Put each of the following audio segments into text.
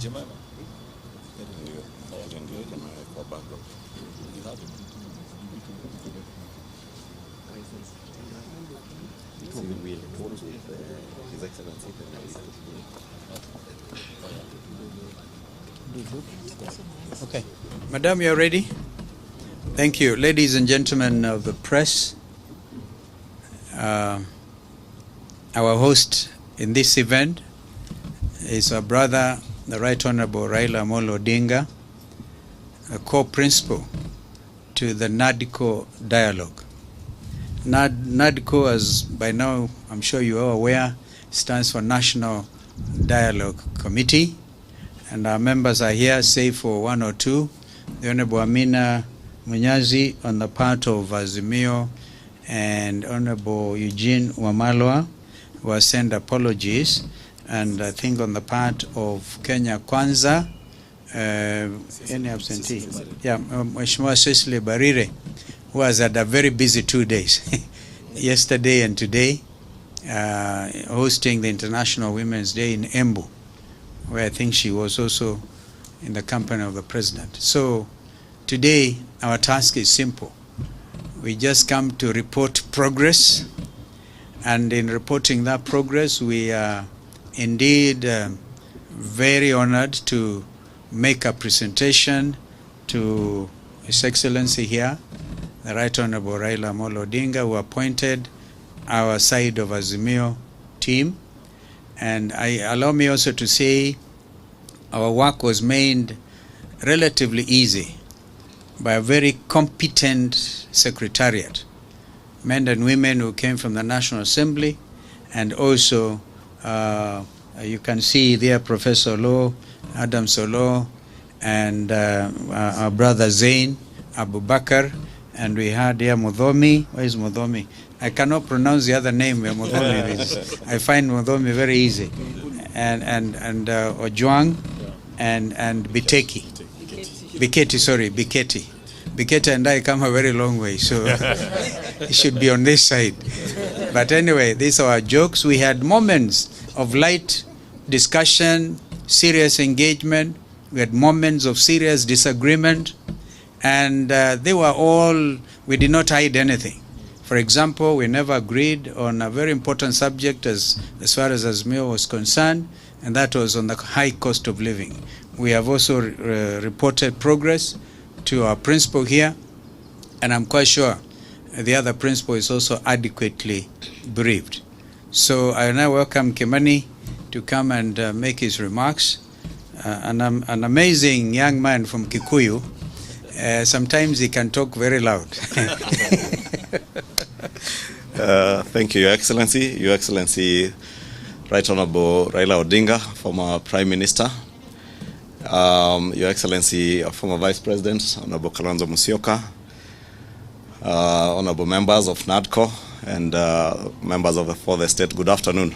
Okay. Madam, you are ready? Thank you. Ladies and gentlemen of the press, our host in this event is our brother, the Right Honorable Raila Odinga, a co-principal to the NADCO dialogue. NADCO, as by now I'm sure you are aware, stands for National Dialogue Committee, and our members are here, save for one or two. The Honorable Amina Munyazi on the part of Azimio and Honorable Eugene Wamalwa, who has sent apologies, and I think on the part of Kenya Kwanza, any absentee? Yeah, Mheshimiwa Cecily Barire, who has had a very busy 2 days, yesterday and today, hosting the International Women's Day in Embu, where I think she was also in the company of the President. So today, our task is simple. We just come to report progress, and in reporting that progress, we are indeed very honored to make a presentation to His Excellency here, the Right Honorable Raila Odinga, who appointed our side of Azimio team. And allow me also to say our work was made relatively easy by a very competent secretariat, men and women who came from the National Assembly, and also you can see there Professor Law, Adam Solo, and our brother Zain Abu Bakr, and we had here Mudhomi. Where is Mudhomi? I cannot pronounce the other name where Mudhomi is. I find Mudhomi very easy. And Ojwang and Biteki. Biketi. Biketi and I come a very long way, so it should be on this side. But anyway, these are our jokes. We had moments of light discussion, serious engagement. We had moments of serious disagreement, and they were all, we did not hide anything. For example, we never agreed on a very important subject as far as Azimio was concerned, and that was on the high cost of living. We have also reported progress to our principal here, and I'm quite sure the other principal is also adequately briefed. So I now welcome Kimani to come and make his remarks. An amazing young man from Kikuyu. Sometimes he can talk very loud. Thank you, Your Excellency. Your Excellency, Right Honorable Raila Odinga, former Prime Minister. Your Excellency, former Vice President, Honorable Kalonzo Musyoka. Honorable members of NADCO and members of the Fourth Estate, good afternoon.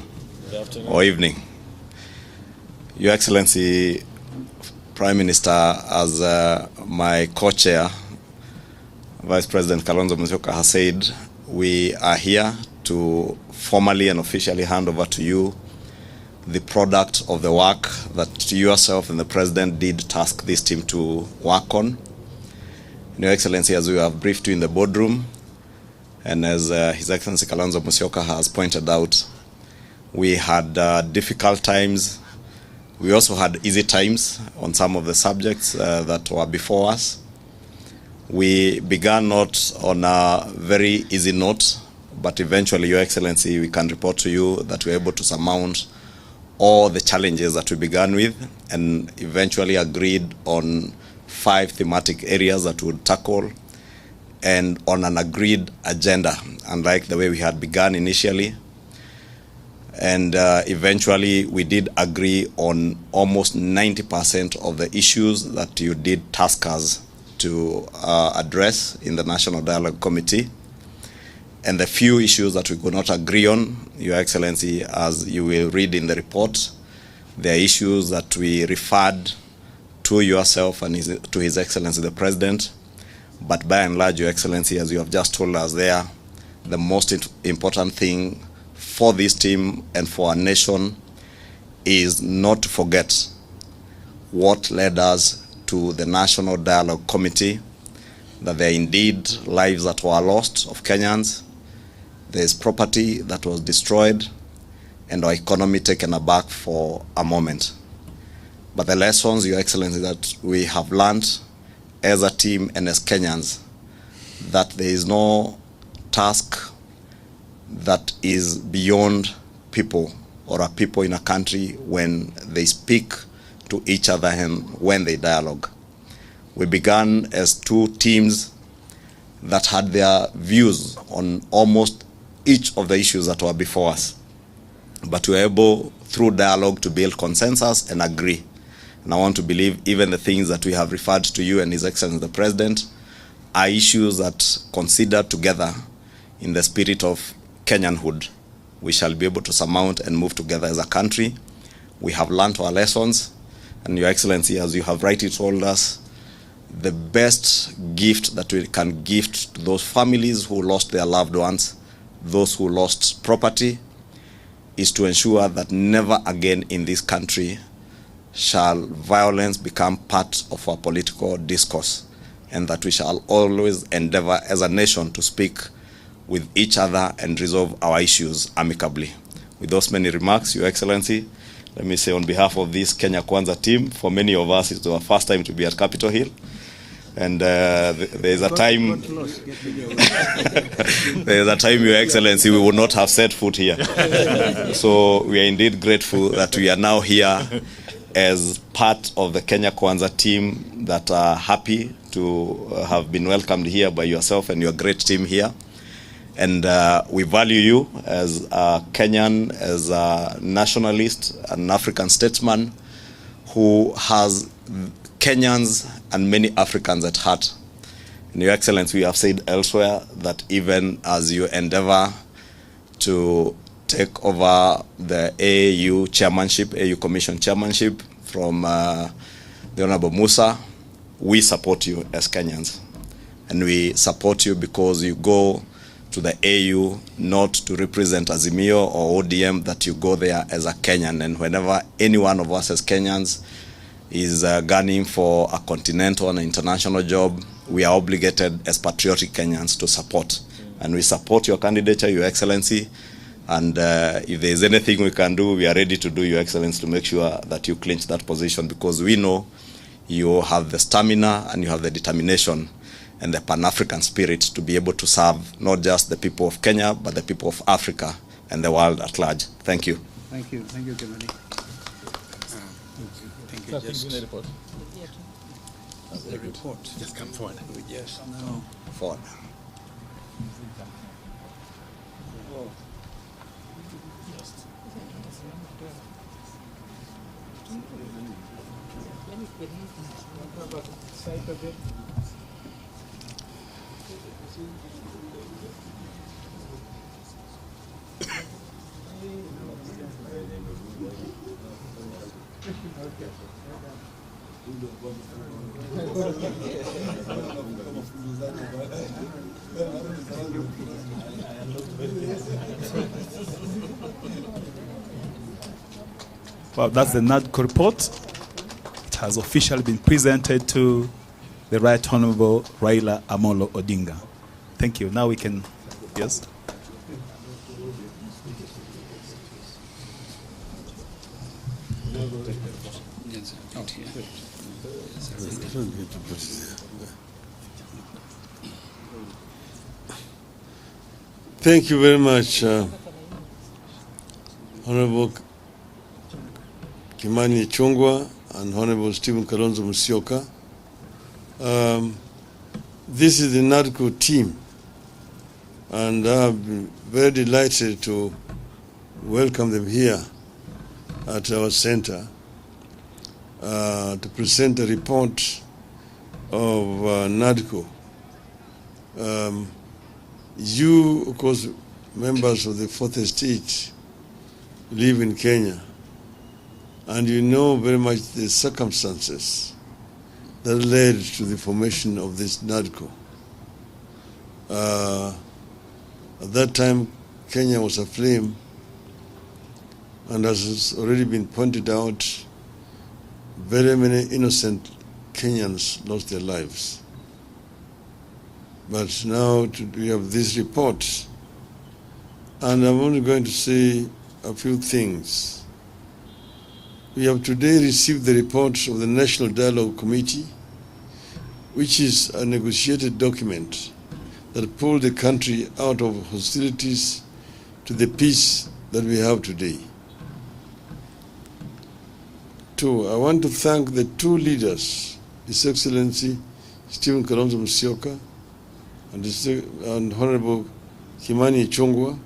Good afternoon. Or evening. Your Excellency, Prime Minister, as my co-chair, Vice President Kalonzo Musyoka has said, we are here to formally and officially hand over to you the product of the work that yourself and the President did task this team to work on. Your Excellency, as we have briefed you in the boardroom, and as His Excellency Kalonzo Musyoka has pointed out, we had difficult times. We also had easy times on some of the subjects that were before us. We began not on a very easy note, but eventually, Your Excellency, we can report to you that we were able to surmount all the challenges that we began with, and eventually agreed on 5 thematic areas that we would tackle, and on an agreed agenda, unlike the way we had begun initially. And eventually, we did agree on almost 90% of the issues that you did task us to address in the National Dialogue Committee. And the few issues that we could not agree on, Your Excellency, as you will read in the report, there are issues that we referred to yourself and to His Excellency the President. But by and large, Your Excellency, as you have just told us there, the most important thing for this team and for our nation is not to forget what led us to the National Dialogue Committee, that there are indeed lives that were lost of Kenyans, there is property that was destroyed, and our economy taken aback for a moment. But the lessons, Your Excellency, that we have learned as a team and as Kenyans, that there is no task that is beyond people or a people in a country when they speak to each other and when they dialogue. We began as two teams that had their views on almost each of the issues that were before us. But we were able, through dialogue, to build consensus and agree. And I want to believe even the things that we have referred to you and His Excellency the President are issues that, considered together in the spirit of Kenyanhood, we shall be able to surmount and move together as a country. We have learned our lessons, and Your Excellency, as you have rightly told us, the best gift that we can gift to those families who lost their loved ones, those who lost property, is to ensure that never again in this country shall violence become part of our political discourse, and that we shall always endeavor as a nation to speak with each other and resolve our issues amicably. With those many remarks, Your Excellency, let me say on behalf of this Kenya Kwanza team, for many of us it's our first time to be at Capitol Hill. And there is a time, there is a time, Your Excellency, we would not have set foot here. So we are indeed grateful that we are now here as part of the Kenya Kwanza team that are happy to have been welcomed here by yourself and your great team here. And we value you as a Kenyan, as a nationalist, an African statesman who has Kenyans and many Africans at heart. And Your Excellency, we have said elsewhere that even as you endeavor to take over the AU chairmanship, AU Commission chairmanship from the Honorable Musa, we support you as Kenyans. And we support you because you go to the AU not to represent Azimio or ODM, that you go there as a Kenyan. And whenever any one of us as Kenyans is gunning for a continental and international job, we are obligated as patriotic Kenyans to support. And we support your candidature, Your Excellency. And if there is anything we can do, we are ready to do, Your Excellency, to make sure that you clinch that position, because we know you have the stamina and you have the determination and the Pan-African spirit to be able to serve not just the people of Kenya, but the people of Africa and the world at large. Thank you. Thank you. Thank you, Kimani. Thank you. Just the report. The report. Just come forward. Yes. No. Forward. Well, that's the NADCO report. It has officially been presented to the Right Honorable Raila Amolo Odinga. Thank you. Now we can, yes? Thank you very much, Honorable Kimani Ichungwa and Honorable Stephen Kalonzo Musyoka. This is the NADCO team, and I've been very delighted to welcome them here at our center to present the report of NADCO. You, of course, members of the Fourth Estate, live in Kenya, and you know very much the circumstances that led to the formation of this NADCO. At that time, Kenya was aflame, and as has already been pointed out, very many innocent Kenyans lost their lives. But now we have this report, and I'm only going to say a few things. We have today received the report of the National Dialogue Committee, which is a negotiated document that pulled the country out of hostilities to the peace that we have today. Two, I want to thank the two leaders, His Excellency Stephen Kalonzo Musyoka and Honorable Kimani Ichungwa,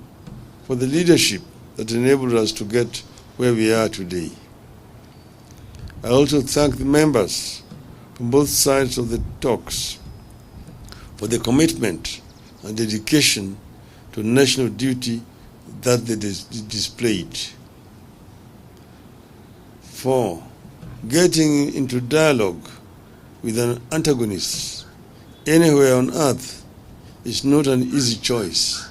for the leadership that enabled us to get where we are today. I also thank the members from both sides of the talks for the commitment and dedication to national duty that they displayed. 4, getting into dialogue with an antagonist anywhere on earth is not an easy choice.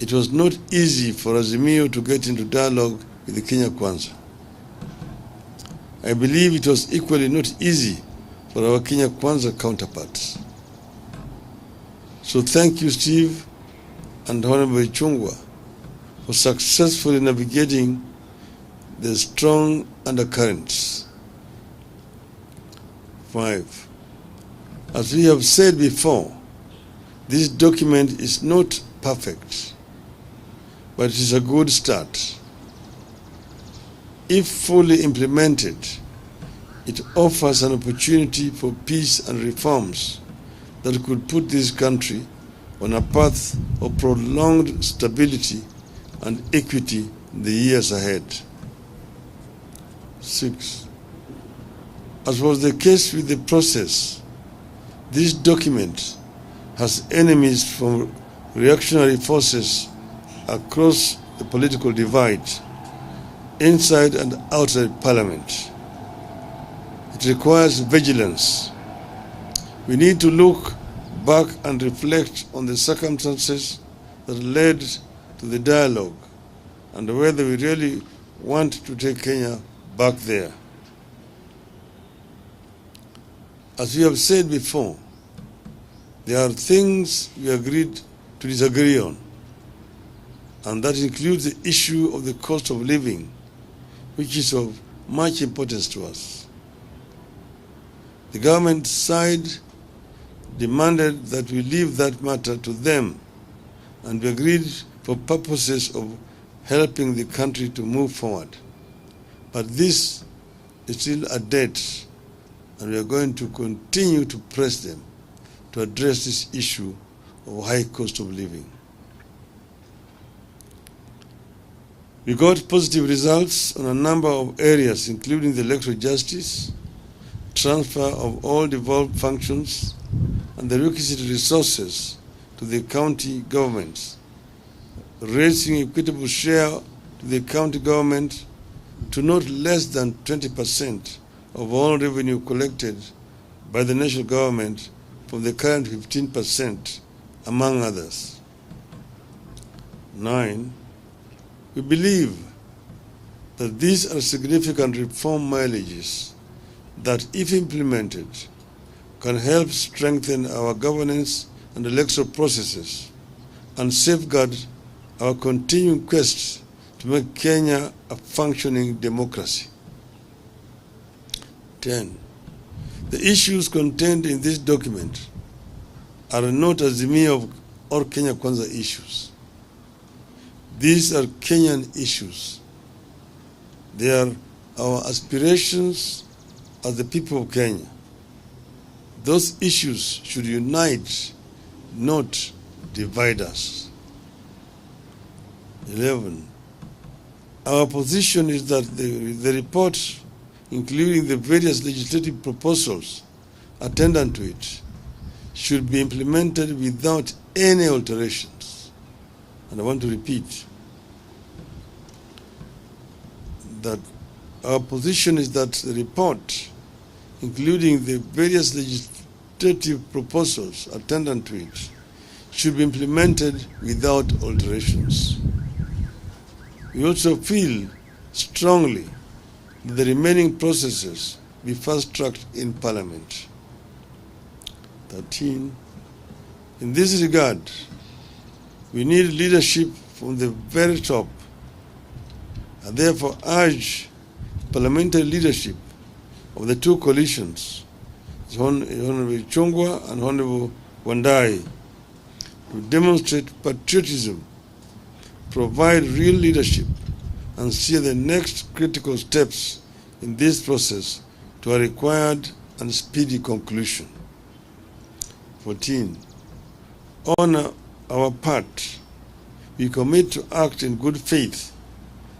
It was not easy for Azimio to get into dialogue with the Kenya Kwanza. I believe it was equally not easy for our Kenya Kwanza counterparts. So thank you, Steve and Honorable Ichungwa, for successfully navigating the strong undercurrents. 5, as we have said before, this document is not perfect, but it is a good start. If fully implemented, it offers an opportunity for peace and reforms that could put this country on a path of prolonged stability and equity in the years ahead. 6, as was the case with the process, this document has enemies from reactionary forces across the political divide, inside and outside Parliament. It requires vigilance. We need to look back and reflect on the circumstances that led to the dialogue and whether we really want to take Kenya back there. As we have said before, there are things we agreed to disagree on, and that includes the issue of the cost of living, which is of much importance to us. The government side demanded that we leave that matter to them, and we agreed for purposes of helping the country to move forward. But this is still a debt, and we are going to continue to press them to address this issue of high cost of living. We got positive results on a number of areas, including the electoral justice, transfer of all devolved functions, and the requisite resources to the county governments, raising equitable share to the county government to not less than 20% of all revenue collected by the national government from the current 15%, among others. 9, we believe that these are significant reform mileages that, if implemented, can help strengthen our governance and electoral processes and safeguard our continuing quest to make Kenya a functioning democracy. 10, the issues contained in this document are not Azimio or Kenya Kwanza issues. These are Kenyan issues. They are our aspirations as the people of Kenya. Those issues should unite, not divide us. 11, our position is that the report, including the various legislative proposals attendant to it, should be implemented without any alterations. And I want to repeat that our position is that the report, including the various legislative proposals attendant to it, should be implemented without alterations. We also feel strongly that the remaining processes be fast-tracked in Parliament. 13. In this regard, we need leadership from the very top, and therefore urge parliamentary leadership of the two coalitions, Honorable Ichungwa and Honorable Wandai, to demonstrate patriotism, provide real leadership, and steer the next critical steps in this process to a required and speedy conclusion. 14. On our part, we commit to act in good faith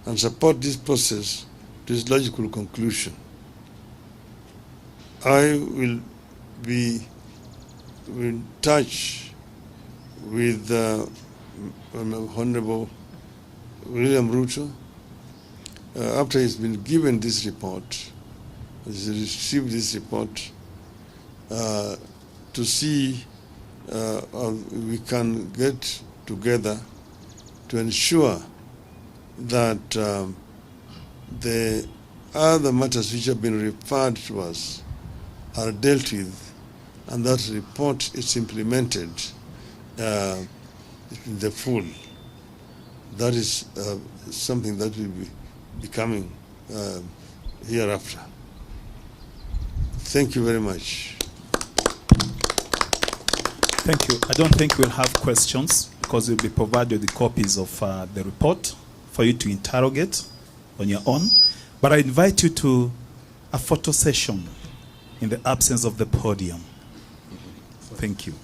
and support this process to its logical conclusion. I will be in touch with Honorable William Ruto after he's been given this report, he's received this report, to see how we can get together to ensure that the other matters which have been referred to us are dealt with, and that report is implemented in the full. That is something that will be coming hereafter. Thank you very much. Thank you. I don't think we'll have questions because you'll be provided with copies of the report for you to interrogate on your own. But I invite you to a photo session in the absence of the podium. Thank you.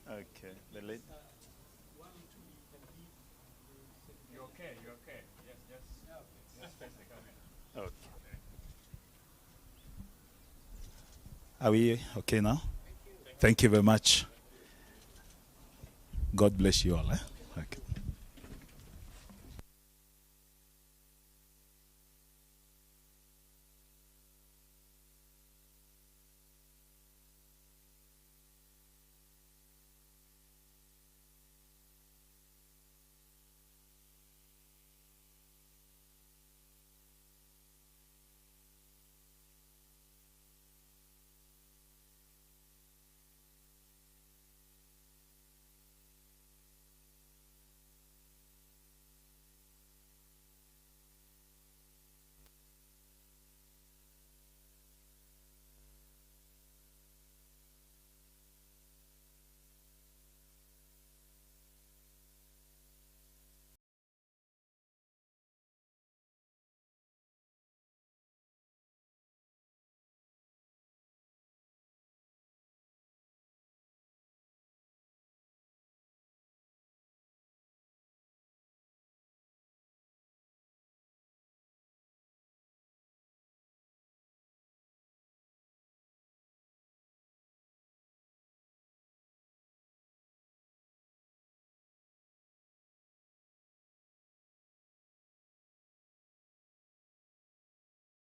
Okay, the lady. You're okay, you're okay. Yes, yes. Just face the camera. Okay. Are we okay now? Thank you very much. God bless you all. Okay.